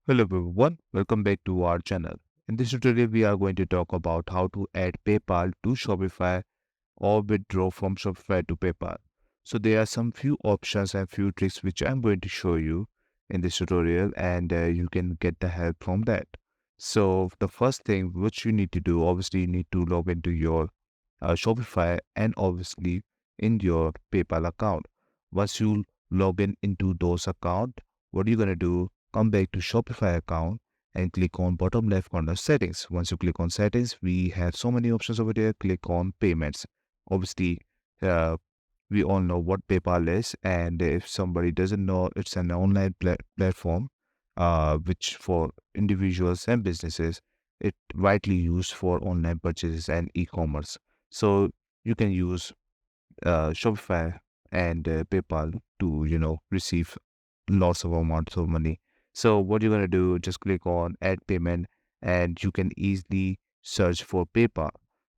Hello everyone, welcome back to our channel. In this tutorial, we are going to talk about how to add PayPal to Shopify or withdraw from Shopify to PayPal. So there are some few options and few tricks which I'm going to show you in this tutorial and you can get the help from that. So the first thing which you need to do, obviously you need to log into your Shopify and obviously in your PayPal account. Once you log in into those account, what are you going to do? Come back to Shopify account and click on bottom left corner settings. Once you click on settings, we have so many options over there. Click on payments. Obviously, uh, we all know what PayPal is, and if somebody doesn't know, it's an online platform, which for individuals and businesses, it widely used for online purchases and e-commerce. So you can use Shopify and PayPal to receive lots of amounts of money. So what you're gonna do, just click on add payment and you can easily search for PayPal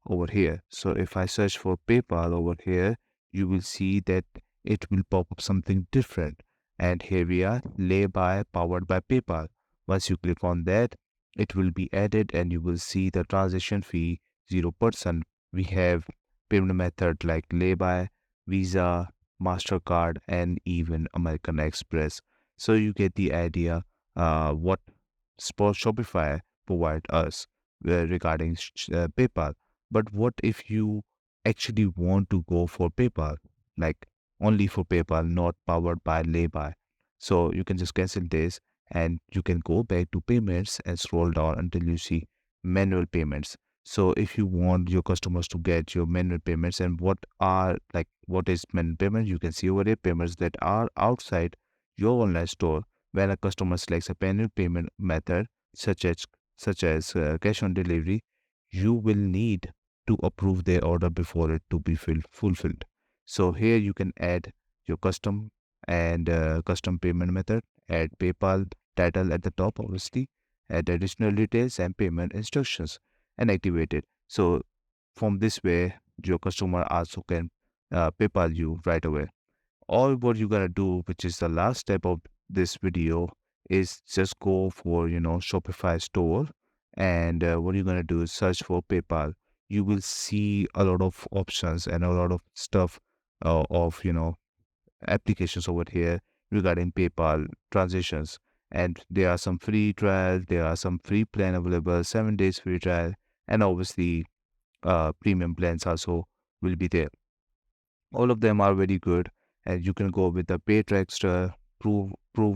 over here. So if I search for PayPal over here, you will see that it will pop up something different. And here we are, Layby powered by PayPal. Once you click on that, it will be added and you will see the transaction fee 0%. We have payment method like Layby, Visa, MasterCard, and even American Express. So you get the idea what Shopify provide us regarding PayPal. But what if you actually want to go for PayPal, like only for PayPal, not powered by Layby? So you can just cancel this and you can go back to payments and scroll down until you see manual payments. So if you want your customers to get your manual payments and what is manual payment, you can see over here payments that are outside your online store. When a customer selects a manual payment method such as cash on delivery, you will need to approve their order before it to be fulfilled. So here you can add your custom payment method, add PayPal title at the top, obviously, add additional details and payment instructions and activate it. So from this way, your customer also can PayPal you right away. All what you're gonna do, which is the last step of this video, is just go for Shopify store, and what you're gonna do is search for PayPal. You will see a lot of options and a lot of stuff of applications over here regarding PayPal transactions. And there are some free trial, there are some free plan available, 7 days free trial, and obviously premium plans also will be there. All of them are very good, and you can go with the pay trackster, prove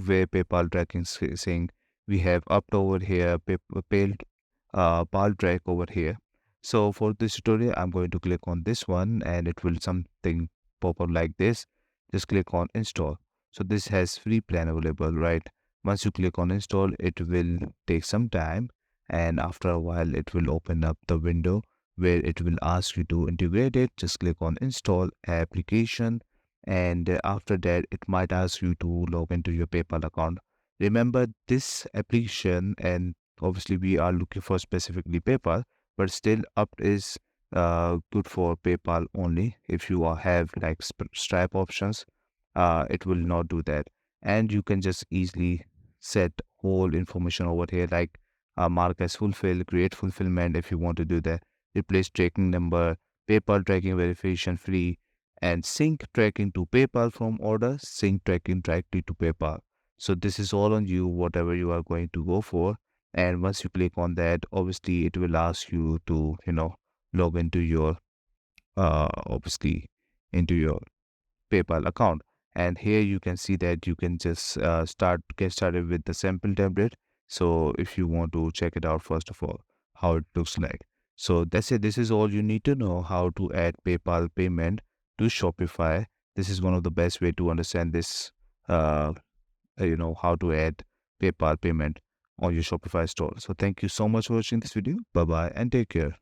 where PayPal tracking saying we have up over here, PayPal track over here. So for this tutorial, I'm going to click on this one, and it will something pop up like this. Just click on install. So this has free plan available, right? Once you click on install, it will take some time, and after a while, it will open up the window where it will ask you to integrate it. Just click on install application, and after that it might ask you to log into your PayPal account. Remember this application, and obviously we are looking for specifically PayPal, but still up is good for PayPal only. If you have like Stripe options, it will not do that. And you can just easily set whole information over here, like mark as fulfill, create fulfillment if you want to do that, replace tracking number, PayPal tracking verification free, and sync tracking to PayPal from order, sync tracking directly to PayPal. So this is all on you, whatever you are going to go for. And once you click on that, obviously it will ask you to, log into your, obviously into your PayPal account. And here you can see that you can just get started with the sample template. So if you want to check it out, first of all, how it looks like. So that's it. This is all you need to know how to add PayPal payment to Shopify. This is one of the best way to understand this, how to add PayPal payment on your Shopify store. So thank you so much for watching this video. Bye bye and take care.